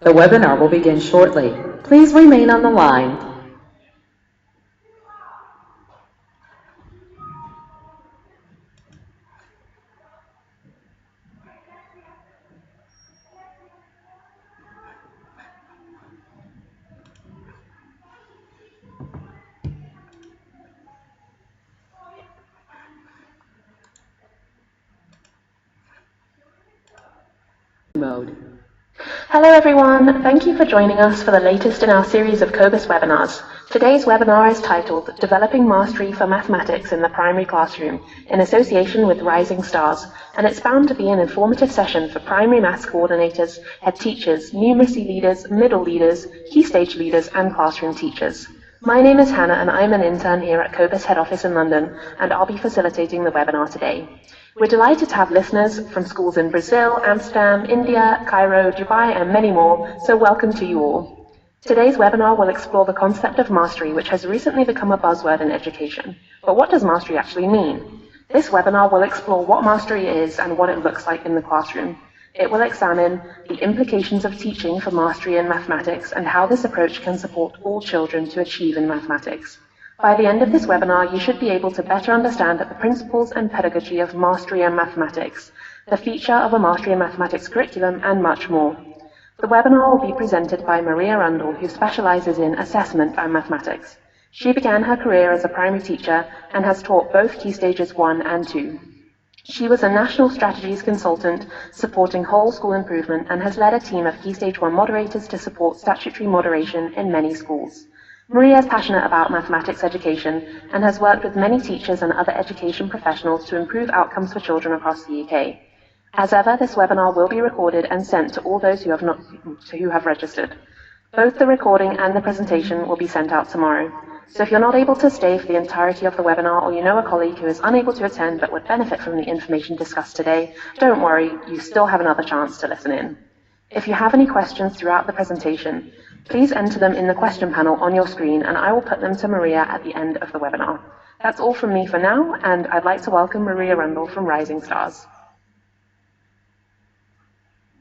The webinar will begin shortly. Please remain on the line. Mode. Hello everyone, thank you for joining us for the latest in our series of COBIS webinars. Today's webinar is titled Developing Mastery for Mathematics in the Primary Classroom in association with Rising Stars, and it's bound to be an informative session for primary maths coordinators, head teachers, numeracy leaders, middle leaders, key stage leaders and classroom teachers. My name is Hannah and I'm an intern here at COBIS head office in London, and I'll be facilitating the webinar today. We're delighted to have listeners from schools in Brazil, Amsterdam, India, Cairo, Dubai, and many more, so welcome to you all. Today's webinar will explore the concept of mastery, which has recently become a buzzword in education. But what does mastery actually mean? This webinar will explore what mastery is and what it looks like in the classroom. It will examine the implications of teaching for mastery in mathematics and how this approach can support all children to achieve in mathematics. By the end of this webinar, you should be able to better understand the principles and pedagogy of mastery in mathematics, the feature of a mastery in mathematics curriculum, and much more. The webinar will be presented by Maria Rundle, who specializes in assessment and mathematics. She began her career as a primary teacher and has taught both Key Stages 1 and 2. She was a national strategies consultant supporting whole school improvement and has led a team of Key Stage 1 moderators to support statutory moderation in many schools. Maria is passionate about mathematics education and has worked with many teachers and other education professionals to improve outcomes for children across the UK. As ever, this webinar will be recorded and sent to all those who have registered. Both the recording and the presentation will be sent out tomorrow. So if you're not able to stay for the entirety of the webinar, or you know a colleague who is unable to attend but would benefit from the information discussed today, don't worry, you still have another chance to listen in. If you have any questions throughout the presentation, please enter them in the question panel on your screen and I will put them to Maria at the end of the webinar. That's all from me for now, and I'd like to welcome Maria Rundle from Rising Stars.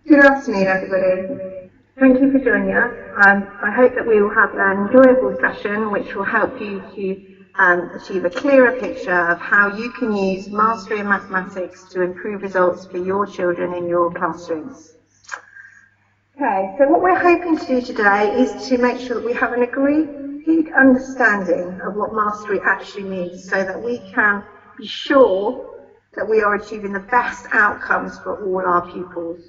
Good afternoon, everybody. Thank you for joining us. I hope that we will have an enjoyable session which will help you to achieve a clearer picture of how you can use mastery in mathematics to improve results for your children in your classrooms. Okay, so what we're hoping to do today is to make sure that we have an agreed understanding of what mastery actually means so that we can be sure that we are achieving the best outcomes for all our pupils.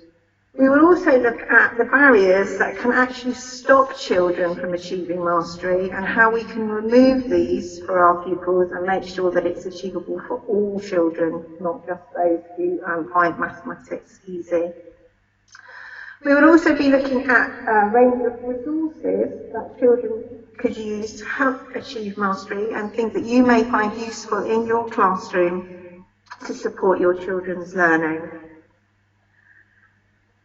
We will also look at the barriers that can actually stop children from achieving mastery and how we can remove these for our pupils and make sure that it's achievable for all children, not just those who find mathematics easy. We will also be looking at a range of resources that children could use to help achieve mastery and things that you may find useful in your classroom to support your children's learning.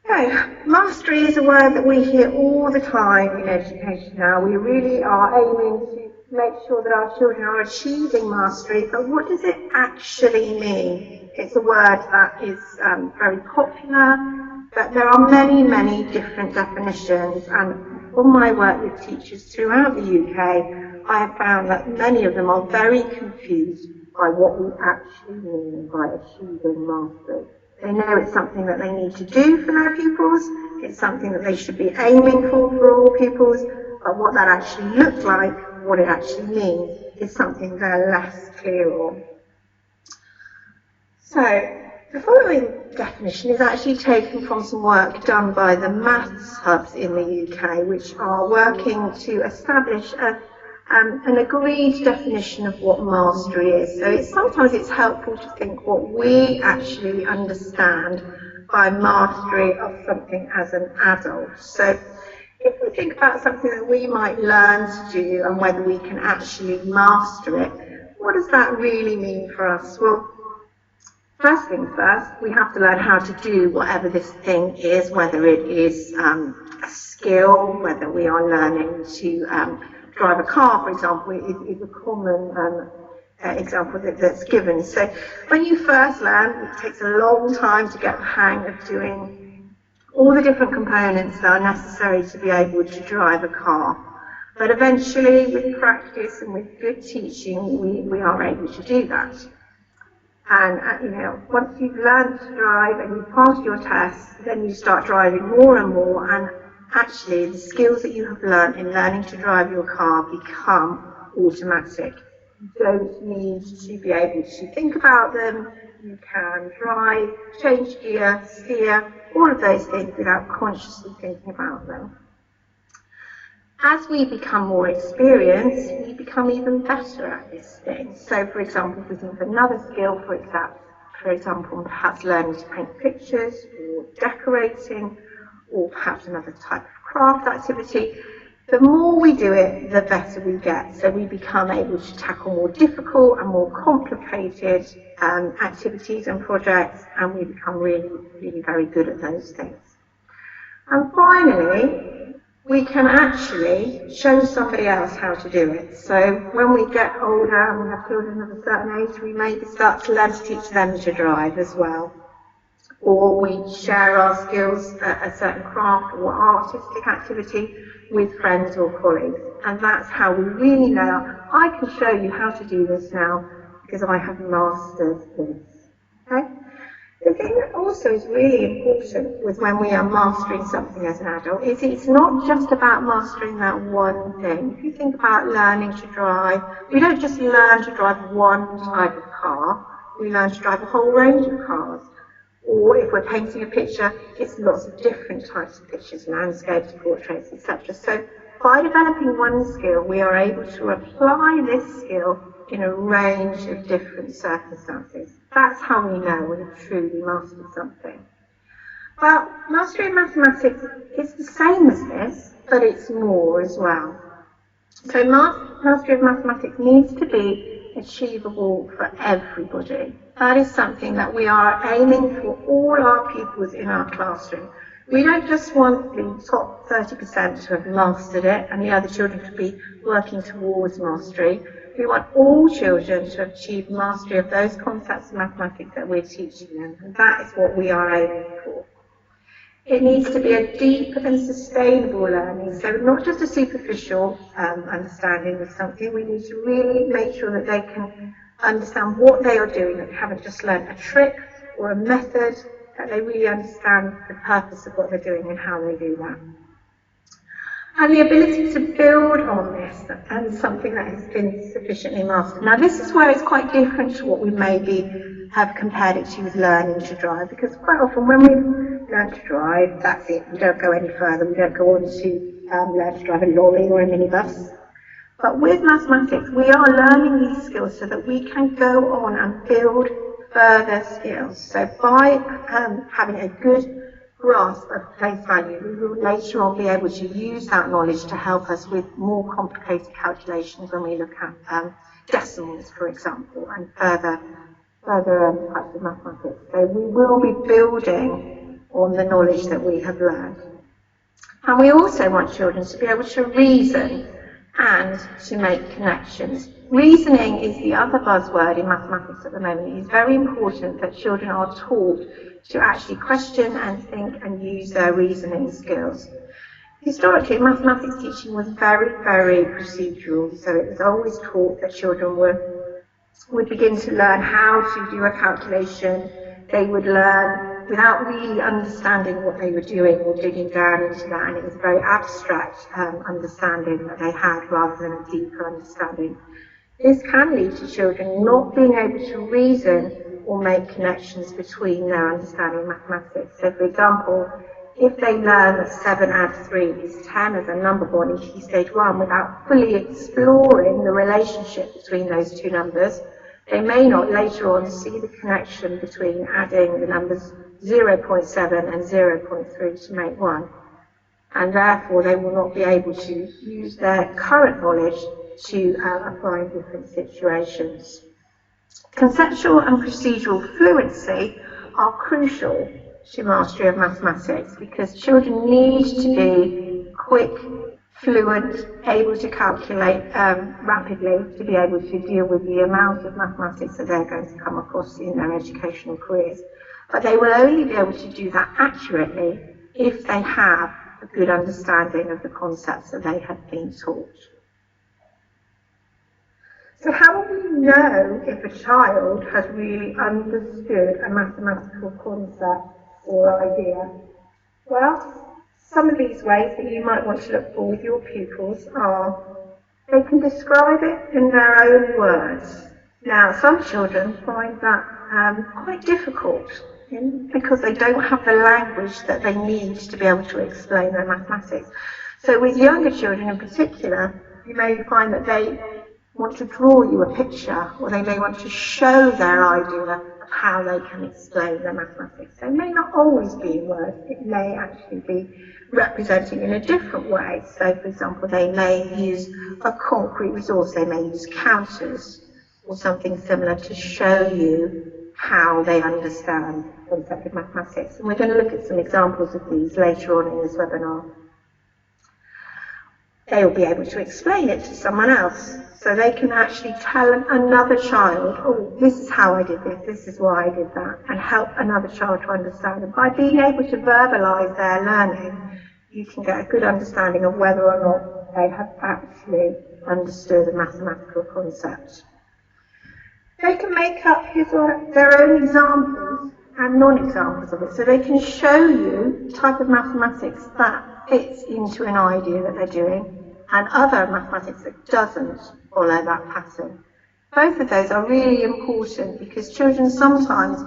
Okay, mastery is a word that we hear all the time in education now. We really are aiming to make sure that our children are achieving mastery, but what does it actually mean? It's a word that is very popular, but there are many, many different definitions, and from my work with teachers throughout the UK, I have found that many of them are very confused by what we actually mean by achieving mastery. They know it's something that they need to do for their pupils, it's something that they should be aiming for all pupils, but what that actually looks like, what it actually means, is something they're less clear on. So, the following definition is actually taken from some work done by the Maths Hubs in the UK, which are working to establish an agreed definition of what mastery is. So sometimes it's helpful to think what we actually understand by mastery of something as an adult. So if we think about something that we might learn to do and whether we can actually master it, what does that really mean for us? Well, first things first, we have to learn how to do whatever this thing is, whether it is a skill, whether we are learning to drive a car, for example, is a common example that's given. So when you first learn, it takes a long time to get the hang of doing all the different components that are necessary to be able to drive a car. But eventually, with practice and with good teaching, we are able to do that. And once you've learned to drive and you've passed your tests, then you start driving more and more, and actually the skills that you have learned in learning to drive your car become automatic. You don't need to be able to think about them. You can drive, change gear, steer, all of those things without consciously thinking about them. As we become more experienced, we become even better at this thing. So, for example, if we think of another skill, for example, perhaps learning to paint pictures or decorating, or perhaps another type of craft activity, the more we do it, the better we get. So we become able to tackle more difficult and more complicated activities and projects, and we become really, really very good at those things. And finally, we can actually show somebody else how to do it. So when we get older and we have children of a certain age, we maybe start to learn to teach them to drive as well. Or we share our skills at a certain craft or artistic activity with friends or colleagues. And that's how we really know, I can show you how to do this now because I have mastered this. Okay? The thing that also is really important with when we are mastering something as an adult is it's not just about mastering that one thing. If you think about learning to drive, we don't just learn to drive one type of car, we learn to drive a whole range of cars. Or if we're painting a picture, it's lots of different types of pictures, landscapes, portraits, etc. So by developing one skill, we are able to apply this skill in a range of different circumstances. That's how we know we've truly mastered something. Well, mastery of mathematics is the same as this, but it's more as well. So mastery of mathematics needs to be achievable for everybody. That is something that we are aiming for all our pupils in our classroom. We don't just want the top 30% to have mastered it and the other children to be working towards mastery. We want all children to achieve mastery of those concepts of mathematics that we're teaching them, and that is what we are aiming for. It needs to be a deep and sustainable learning, so not just a superficial understanding of something. We need to really make sure that they can understand what they are doing, that they haven't just learned a trick or a method, that they really understand the purpose of what they're doing and how they do that. And the ability to build on this and something that has been sufficiently mastered. Now this is where it's quite different to what we maybe have compared it to with learning to drive, because quite often when we learn to drive, that's it, we don't go any further, we don't go on to learn to drive a lorry or a minibus. But with mathematics, we are learning these skills so that we can go on and build further skills. So by having a good grasp of face value, we will later on be able to use that knowledge to help us with more complicated calculations when we look at decimals, for example, and further types of mathematics. So we will be building on the knowledge that we have learned. And we also want children to be able to reason and to make connections. Reasoning is the other buzzword in mathematics at the moment. It is very important that children are taught to actually question and think and use their reasoning skills. Historically, mathematics teaching was very, very procedural, so it was always taught that children would begin to learn how to do a calculation. They would learn without really understanding what they were doing or digging down into that, and it was a very abstract understanding that they had rather than a deeper understanding. This can lead to children not being able to reason or make connections between their understanding of mathematics. So, for example, if they learn that 7 add 3 is 10 as a number bond in Key Stage 1 without fully exploring the relationship between those two numbers, they may not later on see the connection between adding the numbers 0.7 and 0.3 to make 1. And therefore, they will not be able to use their current knowledge to apply in different situations. Conceptual and procedural fluency are crucial to mastery of mathematics because children need to be quick, fluent, able to calculate rapidly to be able to deal with the amount of mathematics that they're going to come across in their educational careers. But they will only be able to do that accurately if they have a good understanding of the concepts that they have been taught. So how will we know if a child has really understood a mathematical concept or idea? Well, some of these ways that you might want to look for with your pupils are they can describe it in their own words. Now, some children find that quite difficult because they don't have the language that they need to be able to explain their mathematics. So with younger children in particular, you may find that they want to draw you a picture, or they may want to show their idea of how they can explain their mathematics. So it may not always be in words, it may actually be representing in a different way. So for example, they may use a concrete resource, they may use counters or something similar to show you how they understand the concept of mathematics. And we're going to look at some examples of these later on in this webinar. They will be able to explain it to someone else. So they can actually tell another child, oh, this is how I did this, this is why I did that, and help another child to understand. And by being able to verbalise their learning, you can get a good understanding of whether or not they have actually understood a mathematical concept. They can make up their own examples and non-examples of it. So they can show you the type of mathematics that fits into an idea that they're doing, and other mathematics that doesn't follow that pattern. Both of those are really important because children sometimes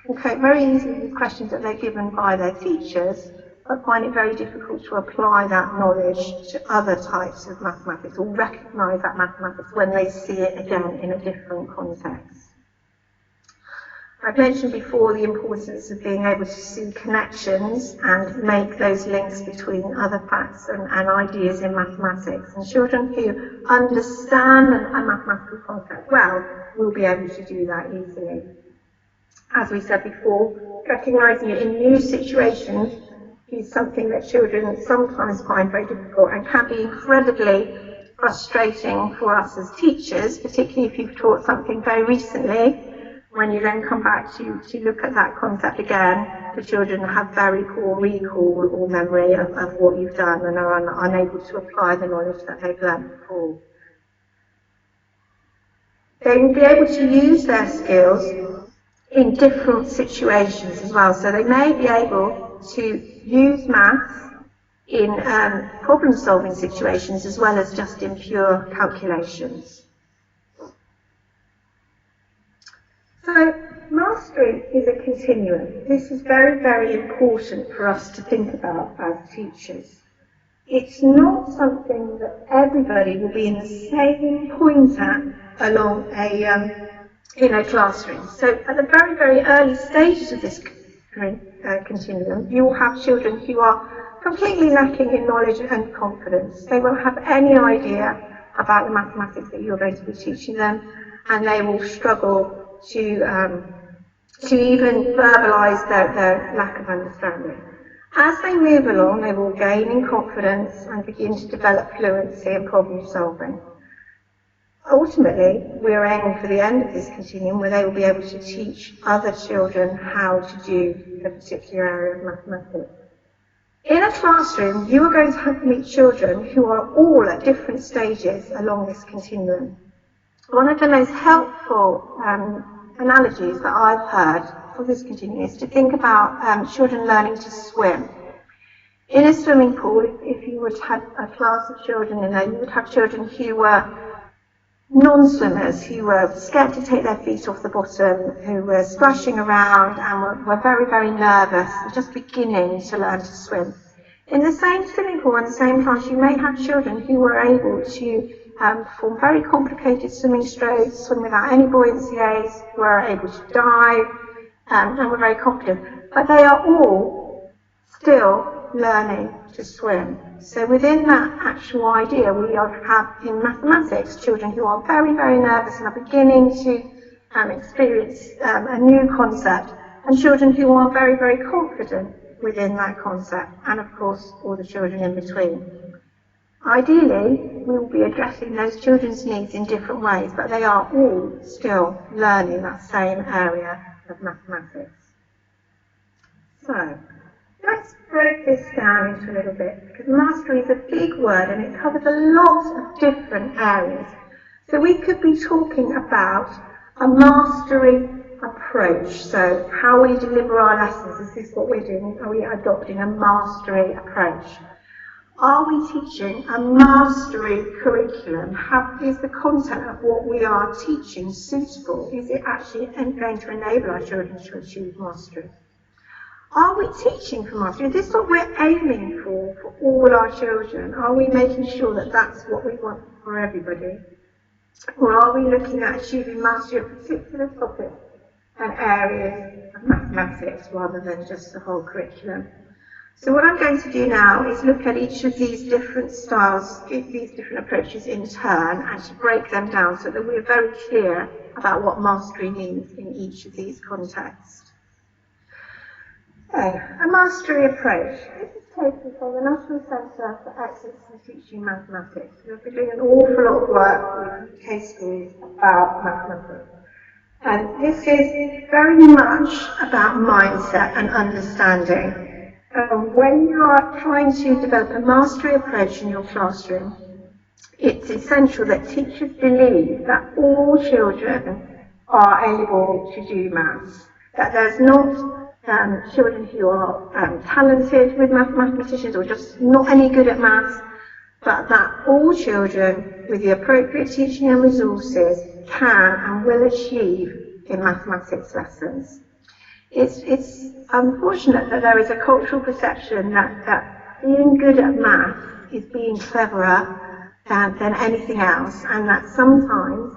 can cope very easily with questions that they're given by their teachers, but find it very difficult to apply that knowledge to other types of mathematics or recognise that mathematics when they see it again in a different context. I've mentioned before the importance of being able to see connections and make those links between other facts and ideas in mathematics. And children who understand a mathematical concept well will be able to do that easily. As we said before, recognising it in new situations is something that children sometimes find very difficult and can be incredibly frustrating for us as teachers, particularly if you've taught something very recently. When you then come back to look at that concept again, the children have very poor recall or memory of what you've done and are unable to apply the knowledge that they've learned before. They will be able to use their skills in different situations as well. So they may be able to use maths in problem-solving situations as well as just in pure calculations. So mastery is a continuum. This is very, very important for us to think about as teachers. It's not something that everybody will be in the same point at along in a classroom. So at the very, very early stages of this continuum, you will have children who are completely lacking in knowledge and confidence. They won't have any idea about the mathematics that you're going to be teaching them, and they will struggle to even verbalise their lack of understanding. As they move along, they will gain in confidence and begin to develop fluency in problem solving. Ultimately, we're aiming for the end of this continuum where they will be able to teach other children how to do a particular area of mathematics. In a classroom, you are going to have to meet children who are all at different stages along this continuum. One of the most helpful analogies that I've heard for this continuum is to think about children learning to swim. In a swimming pool, if you would have a class of children in there, you would have children who were non-swimmers, who were scared to take their feet off the bottom, who were splashing around and were very, very nervous, just beginning to learn to swim. In the same swimming pool, in the same class, you may have children who were able to perform very complicated swimming strokes, swim without any buoyancy aids, were able to dive, and were very confident. But they are all still learning to swim. So within that actual idea, we have in mathematics children who are very, very nervous and are beginning to experience a new concept, and children who are very, very confident within that concept, and of course all the children in between. Ideally, we will be addressing those children's needs in different ways, but they are all still learning that same area of mathematics. So, Let's break this down into a little bit, because mastery is a big word and it covers a lot of different areas. So we could be talking about a mastery approach. So how we deliver our lessons, is this what we're doing? Are we adopting a mastery approach? Are we teaching a mastery curriculum? Is the content of what we are teaching suitable? Is it actually going to enable our children to achieve mastery? Are we teaching for mastery? Is this what we're aiming for all our children? Are we making sure that that's what we want for everybody? Or are we looking at achieving mastery of particular topics and areas of mathematics rather than just the whole curriculum? So what I'm going to do now is look at each of these different styles, these different approaches in turn, and to break them down so that we're very clear about what mastery means in each of these contexts. So, a mastery approach. This is taken from the National Centre for Excellence in Teaching Mathematics. We've been doing an awful lot of work with UK schools about mathematics. And this is very much about mindset and understanding. When you are trying to develop a mastery approach in your classroom, it's essential that teachers believe that all children are able to do maths, that there's not children who are talented with mathematicians or just not any good at maths, but that all children with the appropriate teaching and resources can and will achieve in mathematics lessons. It's unfortunate that there is a cultural perception that being good at maths is being cleverer than anything else, and that sometimes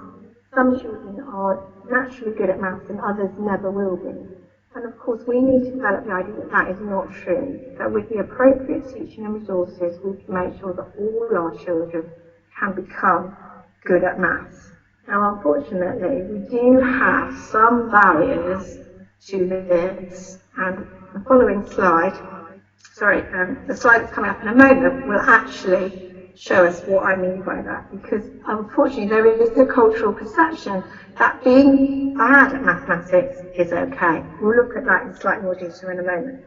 some children are naturally good at maths and others never will be. And of course, we need to develop the idea that that is not true, that with the appropriate teaching and resources, we can make sure that all our children can become good at maths. Now, unfortunately, we do have some barriers to this, and the following slide, the slide that's coming up in a moment will actually show us what I mean by that, because unfortunately there is a cultural perception that being bad at mathematics is okay. We'll look at that in slightly more detail in a moment.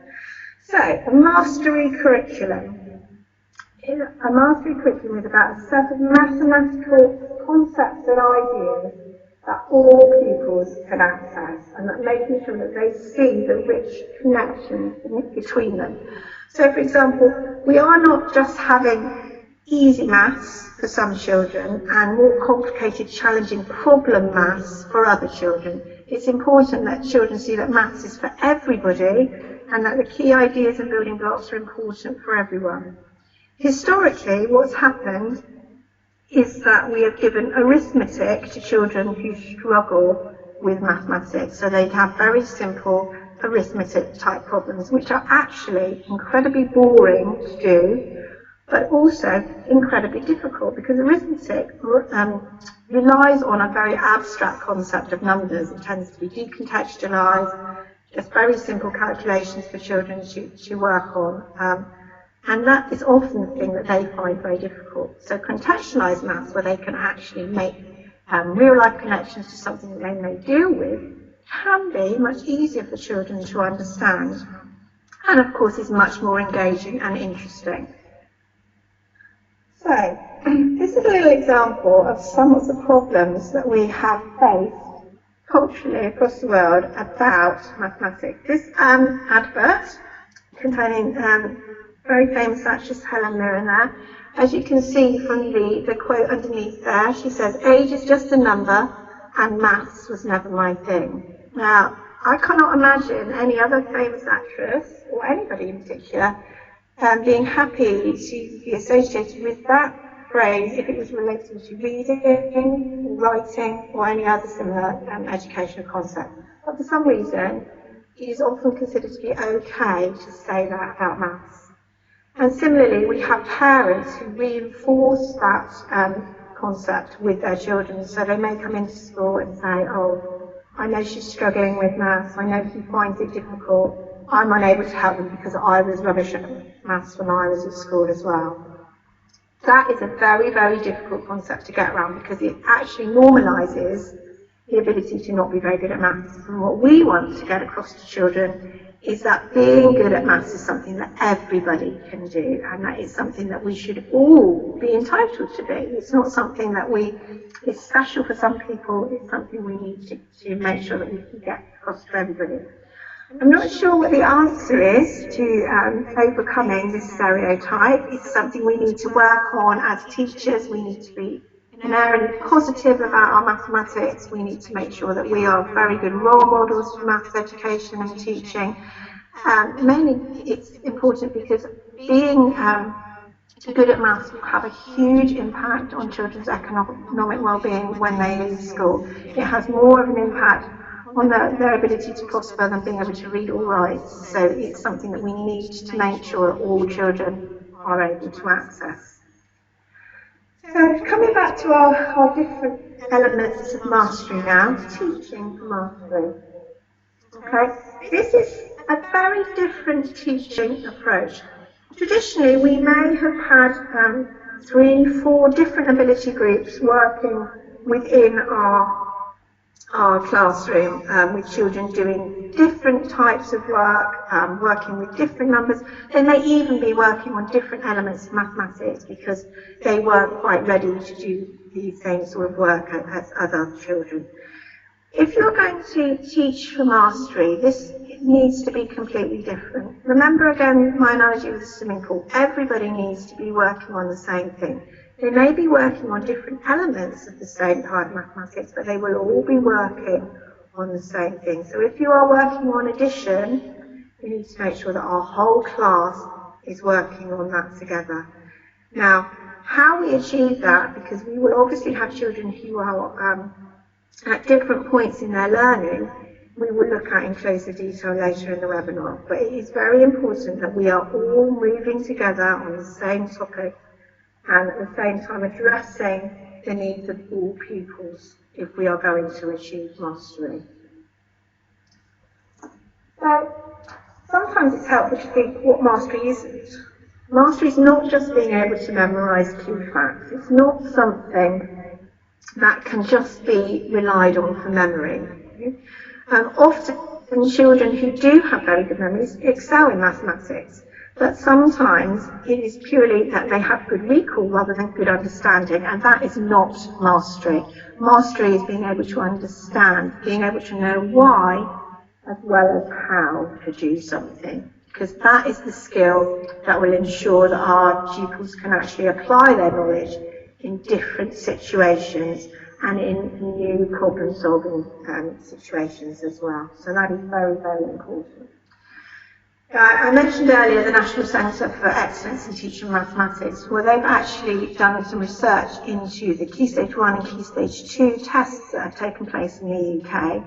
So, a mastery curriculum. A mastery curriculum is about a set of mathematical concepts and ideas that all pupils can access, and that making sure that they see the rich connections between them. So, for example, we are not just having easy maths for some children and more complicated, challenging problem maths for other children. It's important that children see that maths is for everybody and that the key ideas and building blocks are important for everyone. Historically, what's happened is that we have given arithmetic to children who struggle with mathematics. So they have very simple arithmetic type problems, which are actually incredibly boring to do, but also incredibly difficult, because arithmetic relies on a very abstract concept of numbers. It tends to be decontextualized, just very simple calculations for children to work on. And that is often the thing that they find very difficult. So contextualized maths, where they can actually make real-life connections to something that they may deal with, can be much easier for children to understand. And of course is much more engaging and interesting. So, this is a little example of some of the problems that we have faced culturally across the world about mathematics. This advert, containing very famous actress Helen Mirren there, as you can see from the quote underneath there, she says, "Age is just a number and maths was never my thing." Now, I cannot imagine any other famous actress, or anybody in particular, being happy to be associated with that phrase if it was related to reading, writing, or any other similar educational concept. But for some reason, it is often considered to be okay to say that about maths. And similarly, we have parents who reinforce that concept with their children. So they may come into school and say, "Oh, I know she's struggling with maths, I know he finds it difficult, I'm unable to help them because I was rubbish at maths when I was at school as well." That is a very, very difficult concept to get around, because it actually normalises the ability to not be very good at maths. And what we want to get across to children is that being good at maths is something that everybody can do, and that is something that we should all be entitled to be. It's not something that is special for some people, it's something we need to make sure that we can get across to everybody. I'm not sure what the answer is to overcoming this stereotype. It's something we need to work on as teachers. We need to be inherently positive about our mathematics. We need to make sure that we are very good role models for maths education and teaching. Mainly it's important because being good at maths will have a huge impact on children's economic well-being when they leave school. It has more of an impact on their ability to prosper than being able to read or write. So it's something that we need to make sure that all children are able to access. So coming back to our different elements of mastery now, teaching for mastery. Okay, this is a very different teaching approach. Traditionally, we may have had 3, 4 different ability groups working within our classroom, with children doing different types of work, working with different numbers. They may even be working on different elements of mathematics because they weren't quite ready to do the same sort of work as other children. If you're going to teach for mastery, this needs to be completely different. Remember again my analogy with the swimming pool. Everybody needs to be working on the same thing. They may be working on different elements of the same type of mathematics, but they will all be working on the same thing. So if you are working on addition, you need to make sure that our whole class is working on that together. Now, how we achieve that, because we will obviously have children who are at different points in their learning, we will look at in closer detail later in the webinar. But it is very important that we are all moving together on the same topic and at the same time addressing the needs of all pupils if we are going to achieve mastery. So sometimes it's helpful to think what mastery isn't. Mastery is not just being able to memorise key facts. It's not something that can just be relied on for memory. Often children who do have very good memories excel in mathematics, but sometimes it is purely that they have good recall rather than good understanding, and that is not mastery. Mastery is being able to understand, being able to know why as well as how to do something, because that is the skill that will ensure that our pupils can actually apply their knowledge in different situations and in new problem-solving situations as well. So that is very, very important. I mentioned earlier the National Centre for Excellence in Teaching Mathematics. Well, they've actually done some research into the Key Stage 1 and Key Stage 2 tests that have taken place in the UK.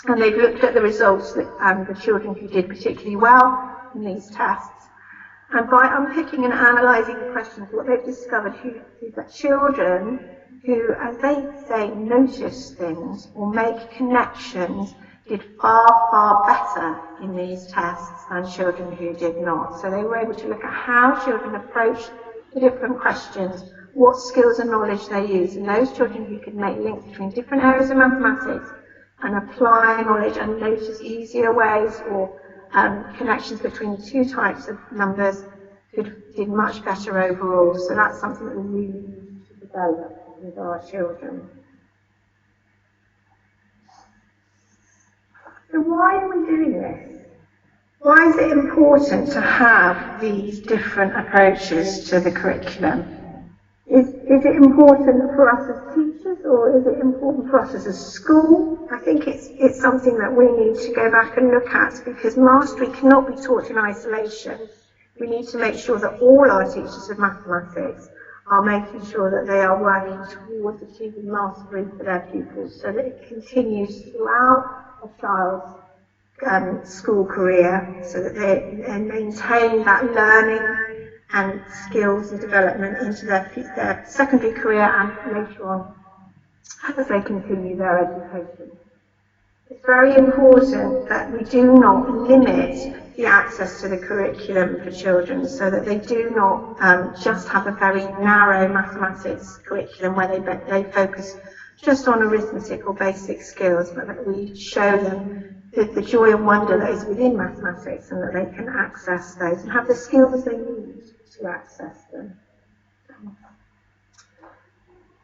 And they've looked at the results that the children who did particularly well in these tests. And by unpicking and analysing the questions, what they've discovered is that children who, as they say, notice things or make connections did far, far better in these tests than children who did not. So they were able to look at how children approached the different questions, what skills and knowledge they use, and those children who could make links between different areas of mathematics and apply knowledge and notice easier ways or connections between two types of numbers did much better overall. So that's something that we really need to develop with our children. So why are we doing this? Why is it important to have these different approaches to the curriculum? Is it important for us as teachers, or is it important for us as a school? I think it's something that we need to go back and look at, because mastery cannot be taught in isolation. We need to make sure that all our teachers of mathematics are making sure that they are working towards achieving mastery for their pupils, so that it continues throughout a child's school career, so that they maintain that learning and skills and development into their secondary career and later on as they continue their education. It's very important that we do not limit the access to the curriculum for children, so that they do not just have a very narrow mathematics curriculum where they focus just on arithmetic or basic skills, but that we show them the joy and wonder that is within mathematics, and that they can access those and have the skills they need to access them.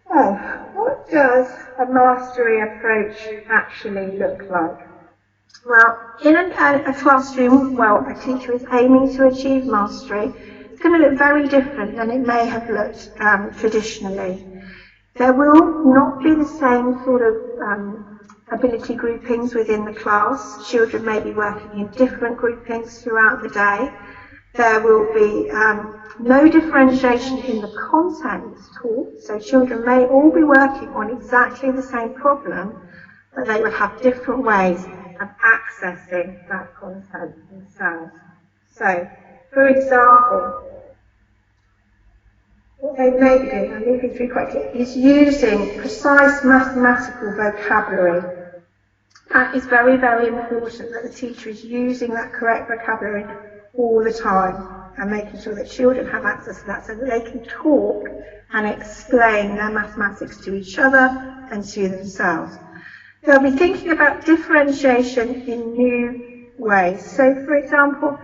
So, what does a mastery approach actually look like? Well, in a classroom, a teacher is aiming to achieve mastery. It's going to look very different than it may have looked traditionally. There will not be the same sort of ability groupings within the class. Children may be working in different groupings throughout the day. There will be no differentiation in the content taught, so children may all be working on exactly the same problem, but they will have different ways of accessing that content themselves. So, for example, what they may be doing, I'm moving through quickly, is using precise mathematical vocabulary. That is very, very important, that the teacher is using that correct vocabulary all the time and making sure that children have access to that so that they can talk and explain their mathematics to each other and to themselves. They'll be thinking about differentiation in new ways. So, for example,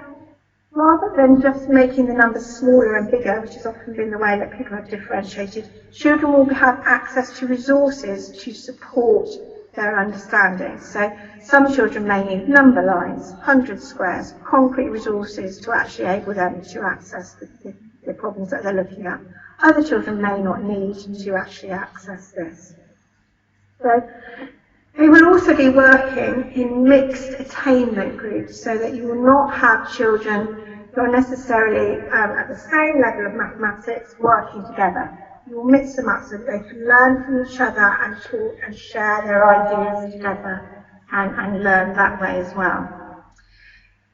rather than just making the numbers smaller and bigger, which has often been the way that people have differentiated, children will have access to resources to support their understanding. So some children may need number lines, 100 squares, concrete resources to actually enable them to access the problems that they're looking at. Other children may not need to actually access this. So they will also be working in mixed attainment groups, so that you will not have children who are necessarily at the same level of mathematics working together. You will mix them up so that they can learn from each other and talk and share their ideas together and learn that way as well.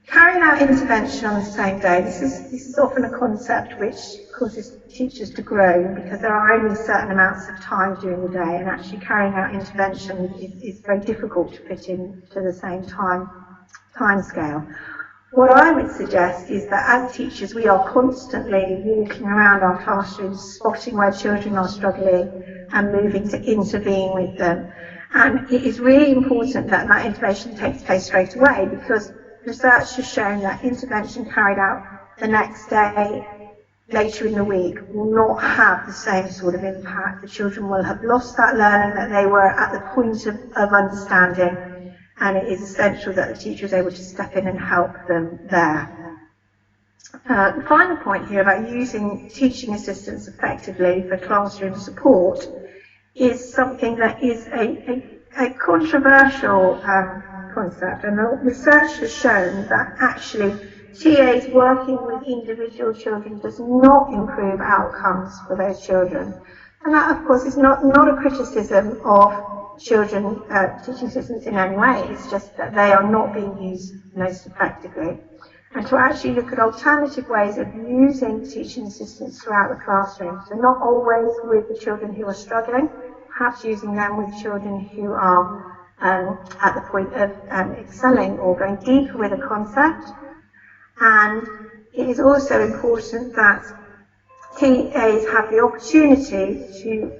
Carrying out intervention on the same day, this is often a concept which causes teachers to groan because there are only certain amounts of time during the day, and actually carrying out intervention is very difficult to fit into the same time scale. What I would suggest is that as teachers we are constantly walking around our classrooms, spotting where children are struggling and moving to intervene with them. And it is really important that that intervention takes place straight away, because research has shown that intervention carried out the next day, later in the week, will not have the same sort of impact. The children will have lost that learning that they were at the point of understanding. And it is essential that the teacher is able to step in and help them there. The final point here about using teaching assistants effectively for classroom support is something that is a controversial concept, and research has shown that actually TAs working with individual children does not improve outcomes for those children. And that, of course, is not a criticism of children, teaching assistants in any way. It's just that they are not being used most effectively. And to actually look at alternative ways of using teaching assistants throughout the classroom. So not always with the children who are struggling, perhaps using them with children who are at the point of excelling or going deeper with a concept. And it is also important that TAs have the opportunity to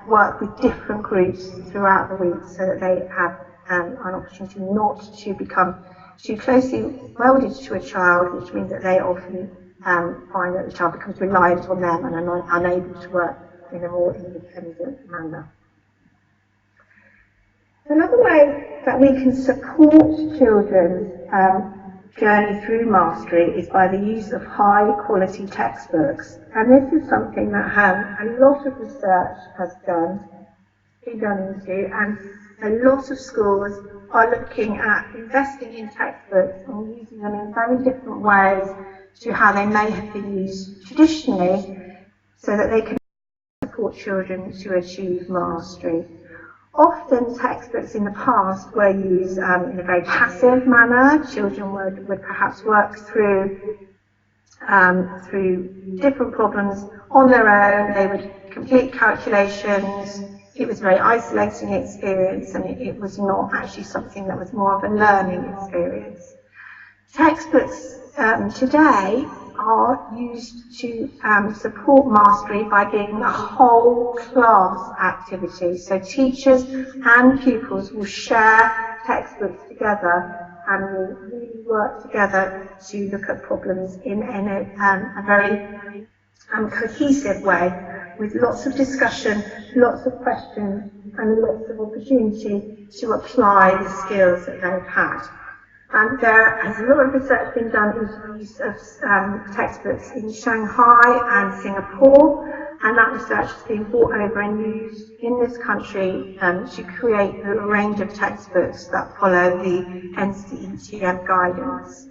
work with different groups throughout the week, so that they have an opportunity not to become too closely welded to a child, which means that they often find that the child becomes reliant on them and are unable to work in a more independent manner. Another way that we can support children's journey through mastery is by the use of high quality textbooks. And this is something that a lot of research has been done into, and a lot of schools are looking at investing in textbooks and using them in very different ways to how they may have been used traditionally, so that they can support children to achieve mastery. Often textbooks in the past were used in a very passive manner. Children would perhaps work through different problems on their own. They would complete calculations. It was a very isolating experience, and it was not actually something that was more of a learning experience. Textbooks today are used to support mastery by being a whole class activity. So teachers and pupils will share textbooks together and will really work together to look at problems in a very cohesive way, with lots of discussion, lots of questions, and lots of opportunity to apply the skills that they've had. There has a lot of research been done into the use of textbooks in Shanghai and Singapore, and that research has been brought over and used in this country to create a range of textbooks that follow the NCETM guidance.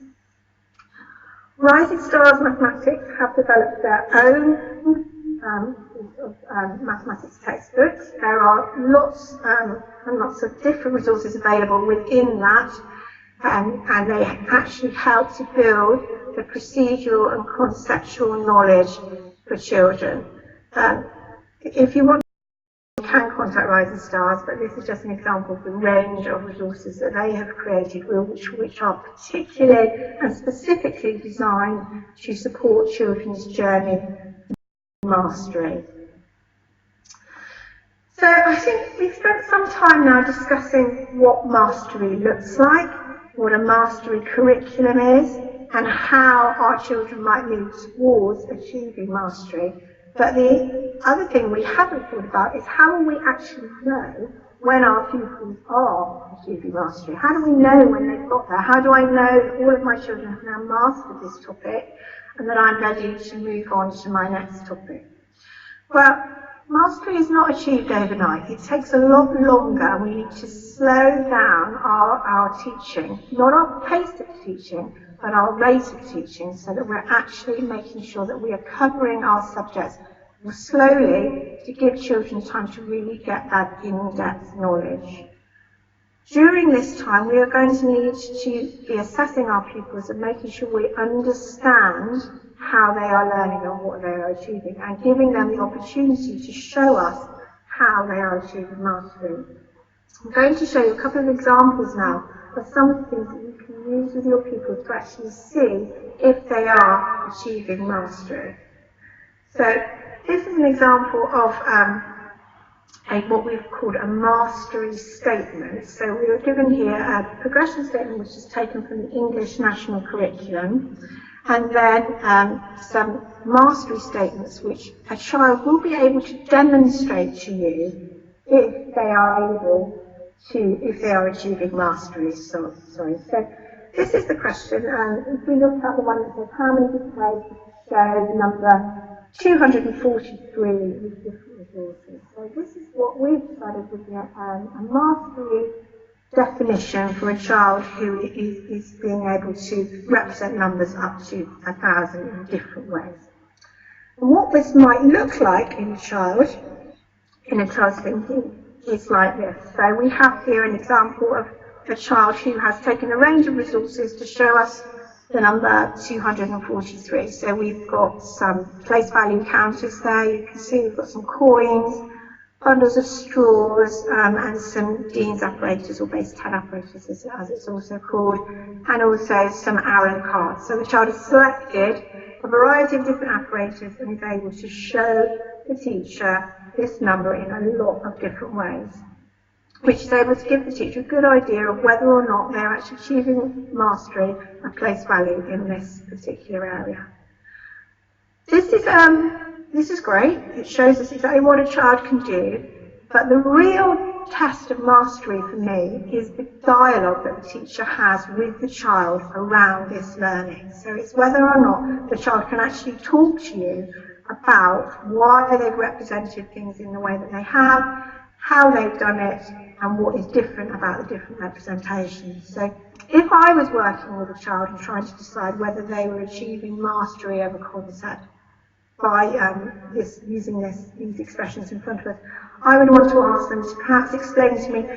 Rising Stars Mathematics have developed their own mathematics textbooks. There are lots and lots of different resources available within that, and they actually help to build the procedural and conceptual knowledge for children. If you want, you can contact Rising Stars, but this is just an example of the range of resources that they have created, which are particularly and specifically designed to support children's journey to mastery. So I think we've spent some time now discussing what mastery looks like, what a mastery curriculum is, and how our children might move towards achieving mastery. But the other thing we haven't thought about is how will we actually know when our pupils are achieving mastery? How do we know when they've got there? How do I know that all of my children have now mastered this topic and that I'm ready to move on to my next topic? Well, mastery is not achieved overnight. It takes a lot longer. We need to slow down our teaching, not our pace of teaching, but our rate of teaching, so that we're actually making sure that we are covering our subjects more slowly to give children time to really get that in-depth knowledge. During this time, we are going to need to be assessing our pupils and making sure we understand how they are learning and what they are achieving, and giving them the opportunity to show us how they are achieving mastery. I'm going to show you a couple of examples now of some of the things that you can use with your pupils to actually see if they are achieving mastery. So this is an example of what we've called a mastery statement. So we were given here a progression statement which is taken from the English National Curriculum, and then some mastery statements which a child will be able to demonstrate to you if they are able to, if they are achieving mastery. So this is the question, and if we look at the one that says how many different ways to show the number 243 with different resources. So this is what we've decided would be a mastery definition for a child who is being able to represent numbers up to 1,000 in different ways. And what this might look like in a child's thinking is like this. So we have here an example of a child who has taken a range of resources to show us the number 243. So we've got some place value counters there. You can see we've got some coins, bundles of straws, and some Dean's apparatus, or base 10 apparatus as it's also called, and also some arrow cards. So the child has selected a variety of different apparatus and is able to show the teacher this number in a lot of different ways, which is able to give the teacher a good idea of whether or not they're actually achieving mastery and place value in this particular area. This is great. It shows us exactly what a child can do, but the real test of mastery for me is the dialogue that the teacher has with the child around this learning. So it's whether or not the child can actually talk to you about why they've represented things in the way that they have, how they've done it, and what is different about the different representations. So if I was working with a child and trying to decide whether they were achieving mastery of a concept by using these expressions in front of us, I would want to ask them to perhaps explain to me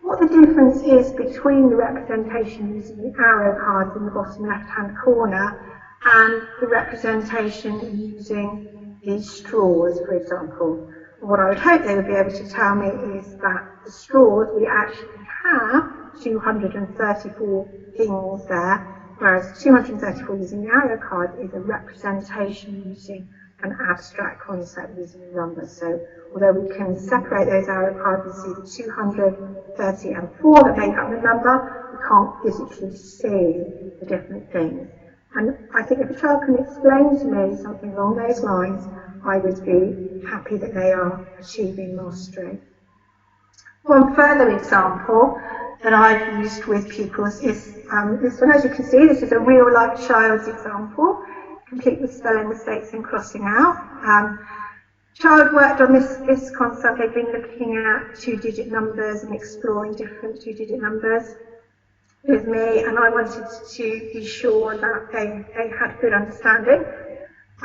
what the difference is between the representation using the arrow cards in the bottom left-hand corner and the representation using these straws, for example. What I would hope they would be able to tell me is that the straws, we actually have 234 things there, whereas 234 using the arrow card is a representation using an abstract concept using numbers. So although we can separate those out apart and see the 230 and 4 that make up the number, we can't physically see the different things. And I think if a child can explain to me something along those lines, I would be happy that they are achieving mastery. One further example that I've used with pupils is this one. As you can see, this is a real-life child's example, complete with spelling mistakes and crossing out. Child worked on this concept. They've been looking at two-digit numbers and exploring different two-digit numbers with me, and I wanted to be sure that they had good understanding.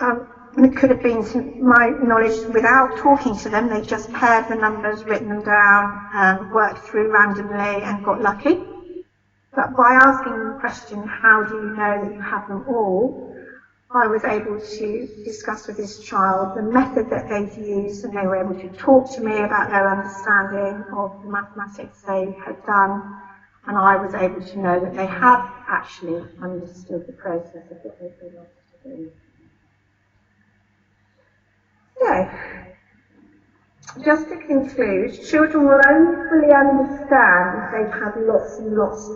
And it could have been, to my knowledge, without talking to them, they just paired the numbers, written them down, worked through randomly and got lucky. But by asking them the question, how do you know that you have them all, I was able to discuss with this child the method that they've used, and they were able to talk to me about their understanding of the mathematics they had done, and I was able to know that they had actually understood the process of what they've been asked to do. So, just to conclude, children will only fully understand if they've had lots and lots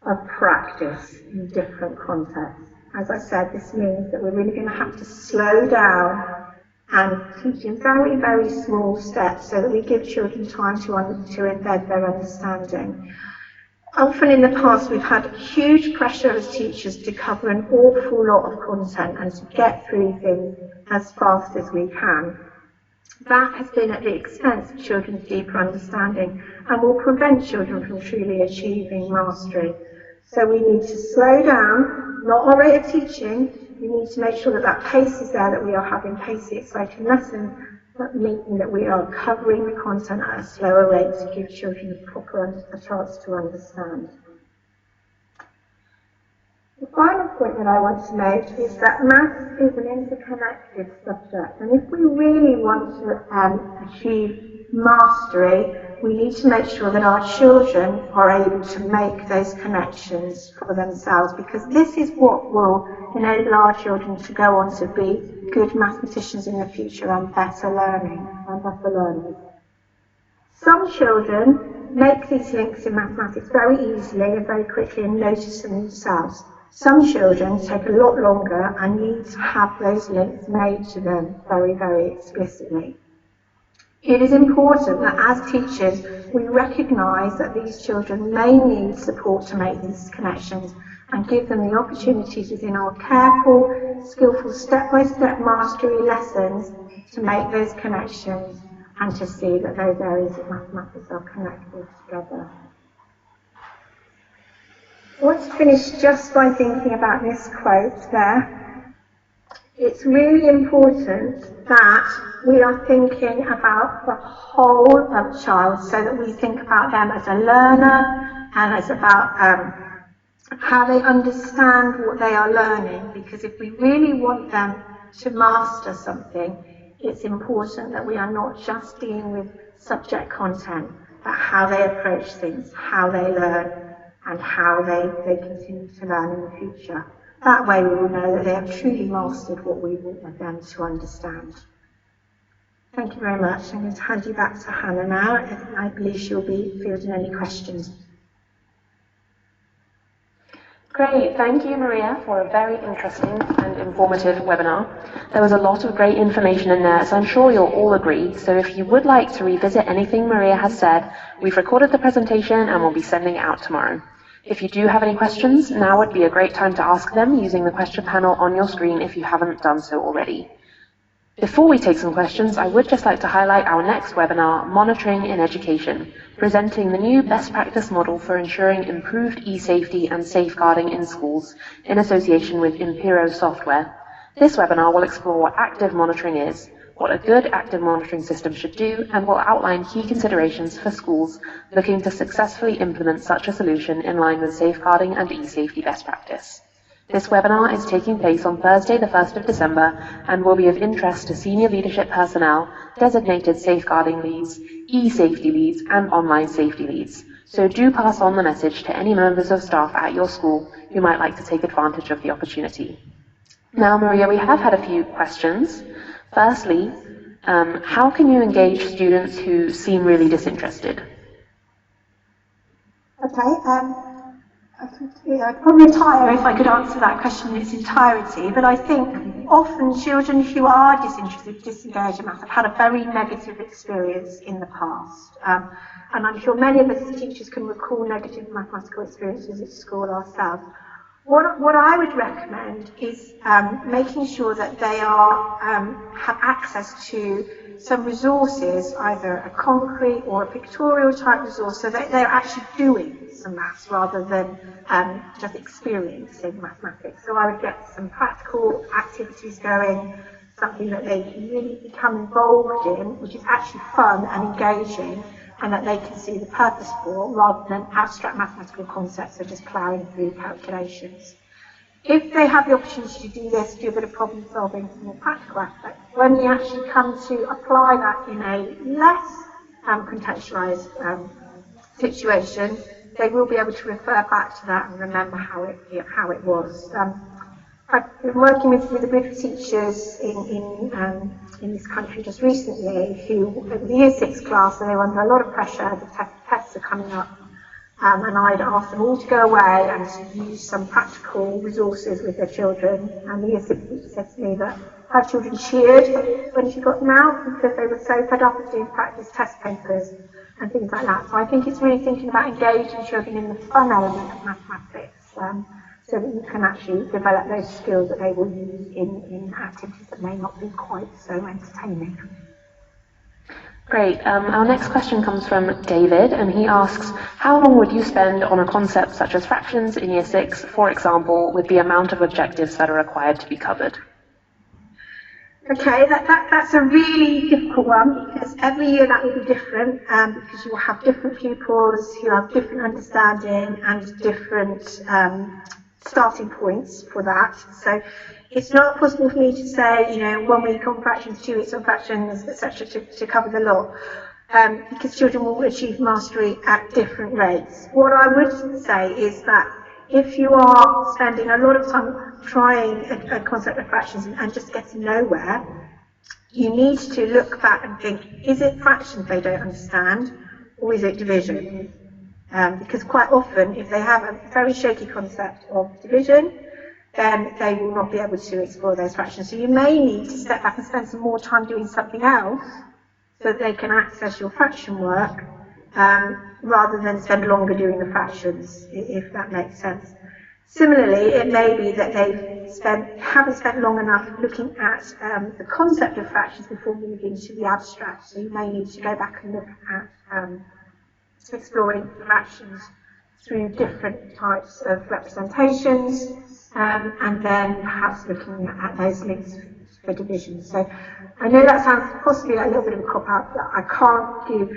of practice in different contexts. As I said, this means that we're really going to have to slow down and teach in very, very small steps so that we give children time to embed their understanding. Often in the past we've had huge pressure as teachers to cover an awful lot of content and to get through things as fast as we can. That has been at the expense of children's deeper understanding and will prevent children from truly achieving mastery. So we need to slow down, not our rate of teaching. We need to make sure that that pace is there, that we are having pacey, exciting lessons, but meaning that we are covering the content at a slower rate to give children a chance to understand. The final point that I want to make is that maths is an interconnected subject, and if we really want to achieve mastery, we need to make sure that our children are able to make those connections for themselves, because this is what will enable our children to go on to be good mathematicians in the future and better learners. Some children make these links in mathematics very easily and very quickly and notice them themselves. Some children take a lot longer and need to have those links made to them very, very explicitly. It is important that as teachers we recognise that these children may need support to make these connections and give them the opportunities within our careful, skillful, step-by-step mastery lessons to make those connections and to see that those areas of mathematics are connected together. I want to finish just by thinking about this quote there. It's really important that we are thinking about the whole of a child, so that we think about them as a learner and as about how they understand what they are learning, because if we really want them to master something, it's important that we are not just dealing with subject content, but how they approach things, how they learn, and how they continue to learn in the future. That way we will know that they have truly mastered what we want them to understand. Thank you very much. I'm going to hand you back to Hannah now, and I believe she'll be fielding any questions. Great, thank you Maria for a very interesting and informative webinar. There was a lot of great information in there, so I'm sure you'll all agree. So if you would like to revisit anything Maria has said, we've recorded the presentation and we'll be sending it out tomorrow. If you do have any questions, now would be a great time to ask them using the question panel on your screen if you haven't done so already. Before we take some questions, I would just like to highlight our next webinar, Monitoring in Education, presenting the new best practice model for ensuring improved e-safety and safeguarding in schools in association with Impero Software. This webinar will explore what active monitoring is, what a good active monitoring system should do, and will outline key considerations for schools looking to successfully implement such a solution in line with safeguarding and e-safety best practice. This webinar is taking place on Thursday, the 1st of December, and will be of interest to senior leadership personnel, designated safeguarding leads, e-safety leads, and online safety leads. So do pass on the message to any members of staff at your school who might like to take advantage of the opportunity. Now, Maria, we have had a few questions. Firstly, How can you engage students who seem really disinterested? Okay, I'd probably retire if I could answer that question in its entirety, but I think often children who are disinterested, disengaged in maths have had a very negative experience in the past. And I'm sure many of us as teachers can recall negative mathematical experiences at school ourselves. What I would recommend is making sure that they have access to some resources, either a concrete or a pictorial type resource, so that they're actually doing some maths rather than just experiencing mathematics. So I would get some practical activities going, something that they can really become involved in, which is actually fun and engaging, and that they can see the purpose for, rather than abstract mathematical concepts such as ploughing through calculations. If they have the opportunity to do this, do a bit of problem solving from a practical aspect, when they actually come to apply that in a less contextualised situation, they will be able to refer back to that and remember how it was. I've been working with a group of teachers in this country just recently who, in the Year 6 class, they were under a lot of pressure, the tests are coming up, and I'd asked them all to go away and to use some practical resources with their children, and the Year 6 teacher said to me that her children cheered when she got them out because they were so fed up of doing practice test papers and things like that. So I think it's really thinking about engaging children in the fun element of mathematics, so that you can actually develop those skills that they will use in activities that may not be quite so entertaining. Great. Our next question comes from David, and he asks, how long would you spend on a concept such as fractions in Year 6, for example, with the amount of objectives that are required to be covered? Okay, that's a really difficult one, because every year that will be different, because you will have different pupils who have different understanding and different starting points for that. So it's not possible for me to say, 1 week on fractions, 2 weeks on fractions, etc., to cover the lot, because children will achieve mastery at different rates. What I would say is that if you are spending a lot of time trying a concept of fractions and just getting nowhere, you need to look back and think, is it fractions they don't understand, or is it division? Because quite often, if they have a very shaky concept of division, then they will not be able to explore those fractions. So you may need to step back and spend some more time doing something else so that they can access your fraction work, rather than spend longer doing the fractions, if that makes sense. Similarly, it may be that they haven't spent long enough looking at the concept of fractions before moving to the abstract. So you may need to go back and look at exploring fractions through different types of representations, and then perhaps looking at those links for division. So I know that sounds possibly like a little bit of a cop-out, but I can't give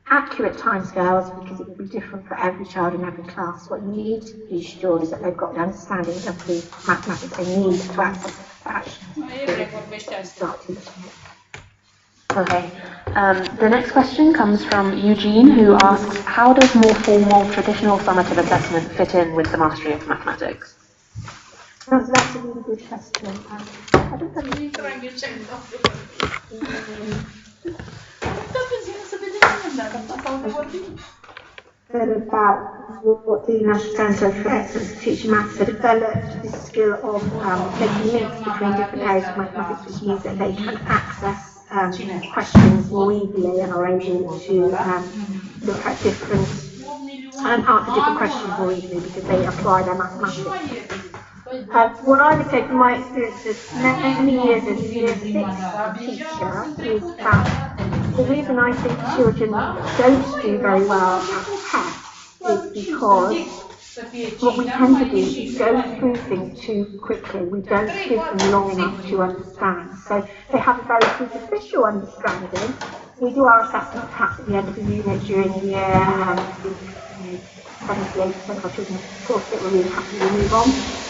accurate timescales because it will be different for every child in every class. What you need to be sure is that they've got the understanding of the mathematics they need to access fractions. Okay. The next question comes from Eugene, who asks, how does more formal traditional summative assessment fit in with the mastery of mathematics? That's a really good question. I don't about what the National Centre for Excellence in Teaching Maths have developed the skill of making links between different areas of mathematics, which means that they can access questions more easily and are able to look at different answer different questions more easily because they apply their mathematics. What I would say from my experience of many years as a Year 6 teacher is that the reason I think children don't do very well at tests is because what we tend to do is go through things too quickly. We don't give them long enough to understand. So they have a very superficial understanding. We do our assessment perhaps at the end of the unit during the year, and 78% of our children, of course, that we're really happy to move on.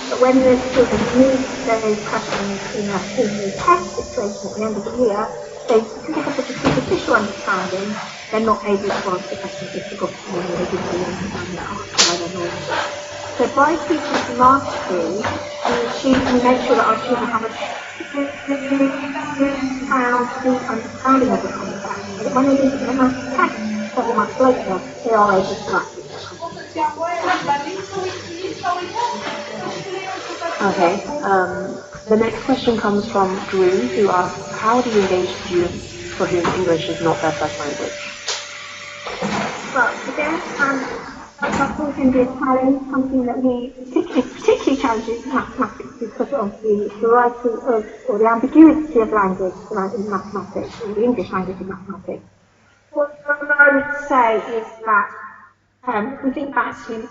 But when the children meet those questions in a formal test situation at the end of the year, because they have such a superficial understanding, they're not able to answer the questions they've forgotten or they didn't really understand that outside their knowledge. So by teaching mastery, we make sure that our children have a found the understanding of the concept, so that when they do the math test several months later, they are able to access the Okay. The next question comes from Drew, who asks, how do you engage students for whom English is not their first language? Well, again, that's always going to be a challenge, something that we particularly challenges mathematics because of the variety of, or the ambiguity of language in mathematics, or the English language in mathematics. What I would say is that if we think back to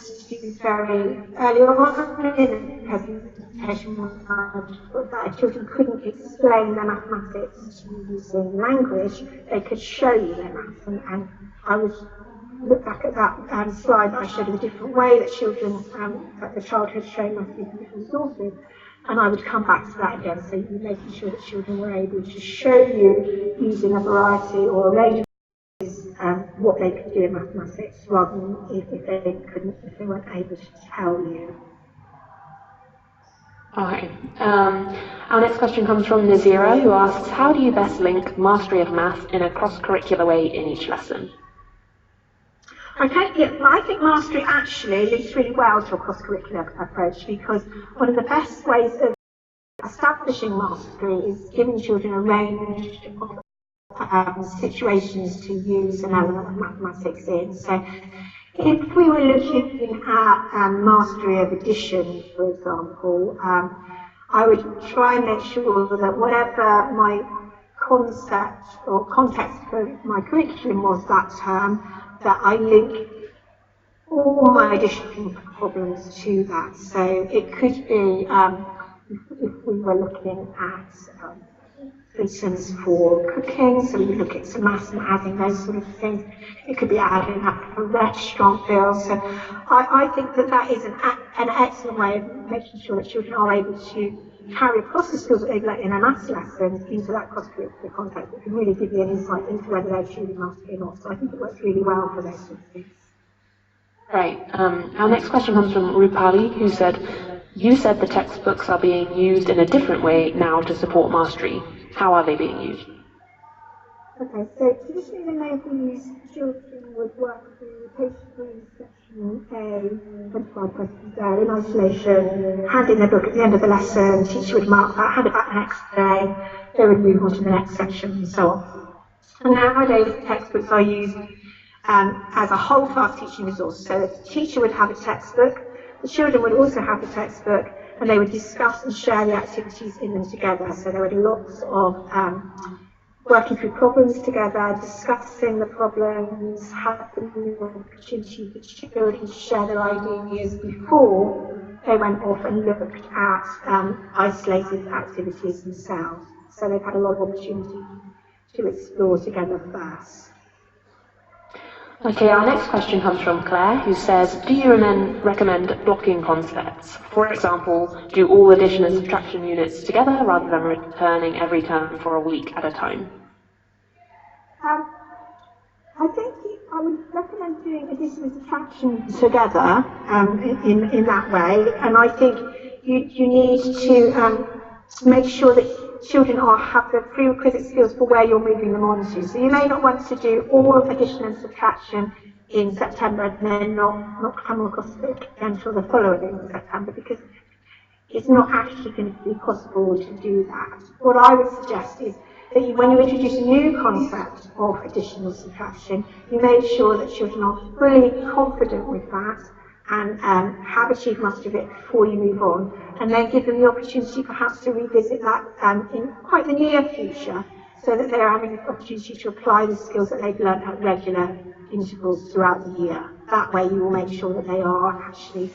very early on in the presentation, that children couldn't explain their mathematics using language, they could show you their maths. And I would look back at that slide that I showed of the different way that children, that the child had shown us these different resources. And I would come back to that again, so you're making sure that children were able to show you using a variety or a range of what they could do in mathematics, rather than if they weren't able to tell you. Okay. Our next question comes from Nazira, who asks, how do you best link mastery of math in a cross-curricular way in each lesson? Okay, yeah, well, I think mastery actually links really well to a cross-curricular approach, because one of the best ways of establishing mastery is giving children a range of situations to use an element of mathematics in. So if we were looking at mastery of addition, for example, I would try and make sure that whatever my concept or context for my curriculum was that term, that I link all my addition problems to that. So it could be, if we were looking at items for cooking, so we would look at some maths and adding those sort of things. It could be adding up a restaurant bill. So I think that is an excellent way of making sure that children are able to carry across the skills that they've learnt in a maths lesson into that cross-curricular context. It can really give you an insight into whether they're truly mastering or not. So I think it works really well for those sorts of things. Right. Our next question comes from Rupali, who said, you said the textbooks are being used in a different way now to support mastery. How are they being used? Okay, so traditionally the way we use children would work through page 3, section A, 25 questions there in isolation, hand in their book at the end of the lesson, teacher would mark that, hand it back the next day, they would move on to the next section and so on. And nowadays textbooks are used as a whole class teaching resource. So the teacher would have a textbook, the children would also have the textbook, and they would discuss and share the activities in them together. So there would be lots of working through problems together, discussing the problems, having the opportunity for children to share their ideas before they went off and looked at isolated activities themselves. So they've had a lot of opportunity to explore together first. Okay, our next question comes from Claire, who says, do you recommend blocking concepts? For example, do all addition and subtraction units together rather than returning every term for a week at a time? I think I would recommend doing addition and subtraction together in that way, and I think you need to make sure that children have the prerequisite skills for where you're moving them on to. So you may not want to do all of addition and subtraction in September and then not come across it until the following September, because it's not actually going to be possible to do that. What I would suggest is that when you introduce a new concept of addition and subtraction, you make sure that children are fully confident with that and have achieved mastery of it before you move on, and then give them the opportunity perhaps to revisit that in quite the near future, so that they're having the opportunity to apply the skills that they've learnt at regular intervals throughout the year. That way you will make sure that they are actually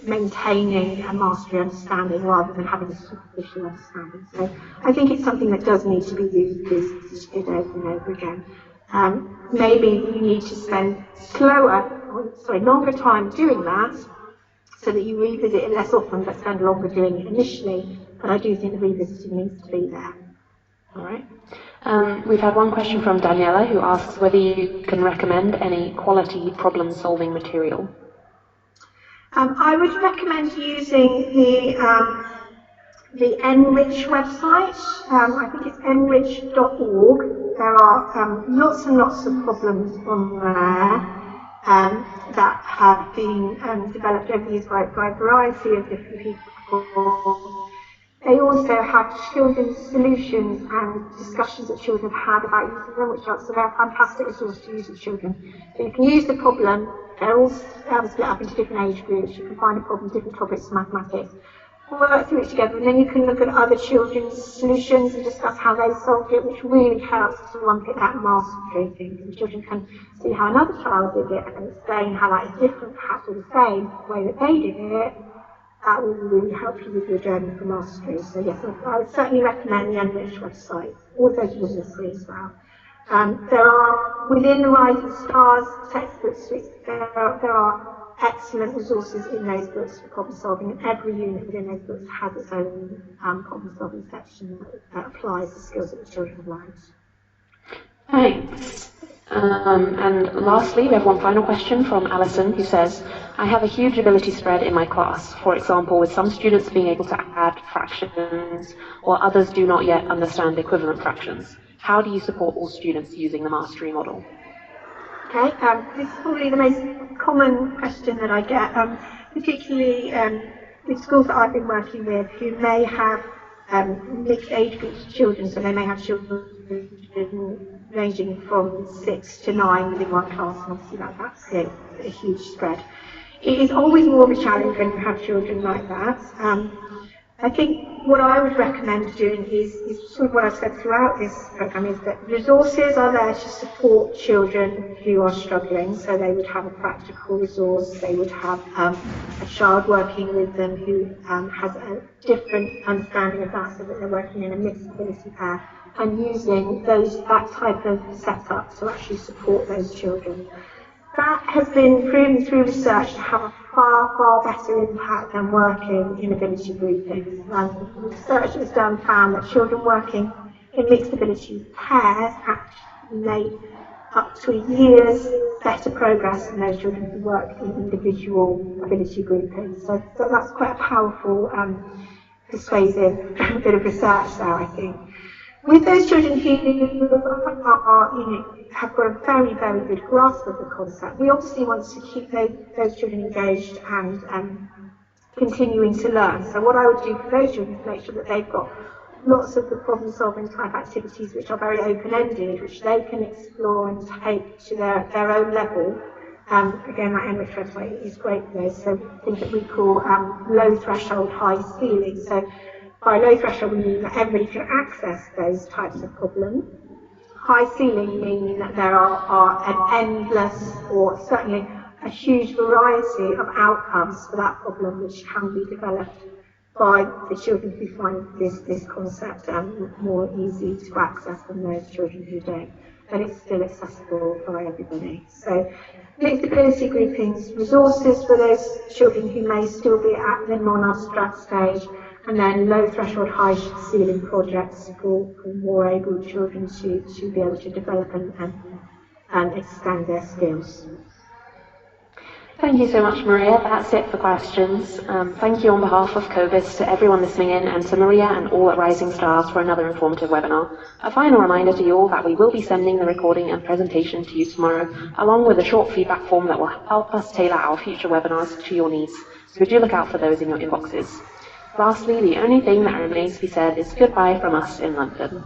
maintaining a mastery understanding rather than having a superficial understanding. So I think it's something that does need to be used over and over again. Maybe you need to spend longer time doing that, so that you revisit it less often but spend longer doing it initially. But I do think the revisiting needs to be there. All right. We've had one question from Daniela, who asks whether you can recommend any quality problem-solving material. I would recommend using the the Enrich website. I think it's enrich.org. There are lots and lots of problems on there that have been developed over the years by a variety of different people. They also have children's solutions and discussions that children have had about using them, which are a fantastic resource to use with children. So you can use the problem. They're all split up into different age groups. You can find a problem, different topics of mathematics, work through it together, and then you can look at other children's solutions and discuss how they solved it, which really helps to unpick that mastery thing. And children can see how another child did it and explain how that is different, perhaps or the same way that they did it. That will really help you with your journey for mastery. So yes, I would certainly recommend the Enrich website. All those resources are free as well. There are, within the Rising Stars textbooks, there are excellent resources in those books for problem solving, and every unit within those books has its own problem solving section that applies the skills that the children have learned. Thanks. And lastly, we have one final question from Alison, who says, I have a huge ability spread in my class. For example, with some students being able to add fractions, while others do not yet understand equivalent fractions. How do you support all students using the mastery model? Okay, this is probably the most common question that I get, particularly with schools that I've been working with who may have mixed age groups of children, so they may have children ranging from 6 to 9 within one class, and obviously that creates a huge spread. It is always more of a challenge when you have children like that. I think what I would recommend doing is sort of what I've said throughout this programme, is that resources are there to support children who are struggling. So they would have a practical resource, they would have a child working with them who has a different understanding of that, so that they're working in a mixed ability pair and using that type of setup to actually support those children. That has been proven through research to have a far, far better impact than working in ability groupings. Research that was done found that children working in mixed ability pairs actually made up to a year's better progress than those children who work in individual ability groupings. So that's quite a powerful, persuasive bit of research there, I think. With those children who have got a very, very good grasp of the concept, we obviously want to keep those children engaged and continuing to learn. So what I would do for those children is make sure that they've got lots of the problem-solving type activities which are very open-ended, which they can explore and take to their own level. Again, that Enrich website is great for those. So things that we call low threshold, high ceiling. So by low threshold, we mean that everybody can access those types of problems. High ceiling meaning that there are an endless, or certainly a huge variety of outcomes for that problem which can be developed by the children who find this concept more easy to access than those children who don't. But it's still accessible by everybody. So mixed ability groupings, resources for those children who may still be at the non-abstract stage, and then low threshold, high ceiling projects for more able children to be able to develop and expand their skills. Thank you so much, Maria. That's it for questions. Thank you on behalf of COBIS to everyone listening in, and to Maria and all at Rising Stars for another informative webinar. A final reminder to you all that we will be sending the recording and presentation to you tomorrow, along with a short feedback form that will help us tailor our future webinars to your needs. So do look out for those in your inboxes. Lastly, the only thing that remains to be said is goodbye from us in London.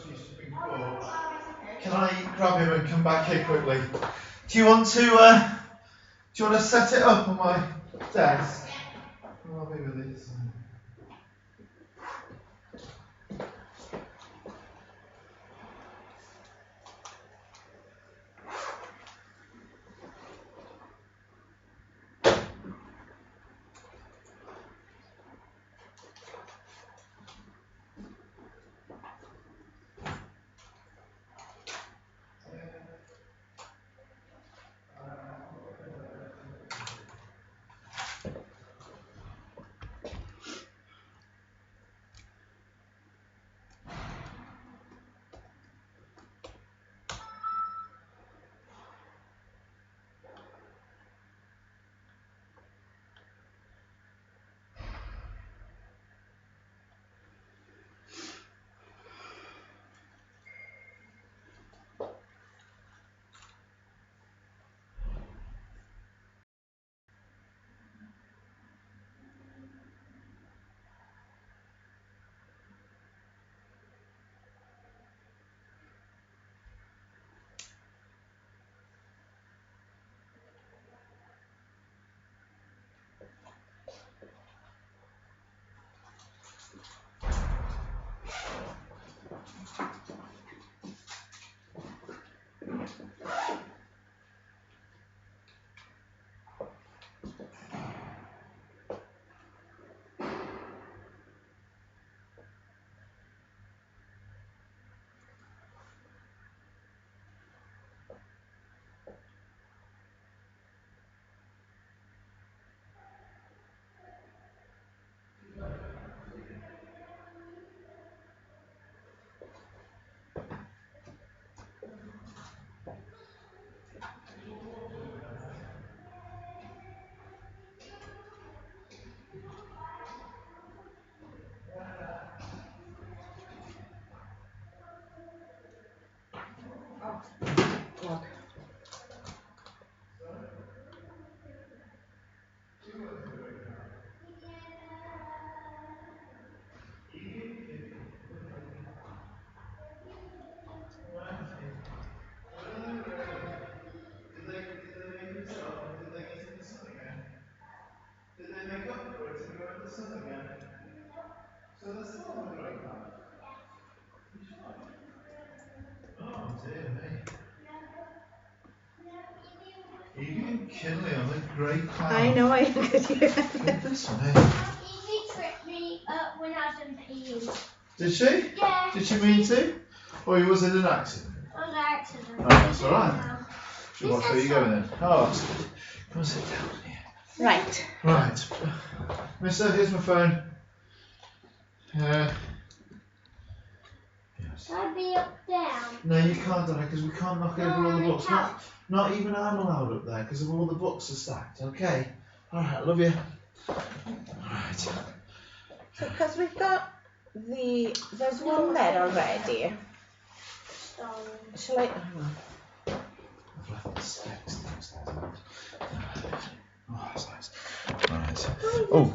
she's been caught. Can I grab him and come back here quickly? Do you want to set it up on my desk? I'll be with it. Did they make up for it and go in the sun again? So they're still on the great path? You sure? Oh dear me. Egan Kinley on the great path. I know I could hear. Goodness me. Evie tripped me up when I was in PE. Did she? Yeah. Did she mean to? Or was it an accident? It was an accident. Oh, that's alright. Should watch where you're going then. Oh, that's good. Come and sit down here. Right. Right. Mister, here's my phone. Yes. Can I be up down? No, you can't, Dad, because we can't knock over all the books. Not even I'm allowed up there because of all the books are stacked. Okay. Alright, love you. Alright. So, because we've got there's one there already. Shall I? Hang on. I've left the specs downstairs. Oh, that's nice. Alright. Oh.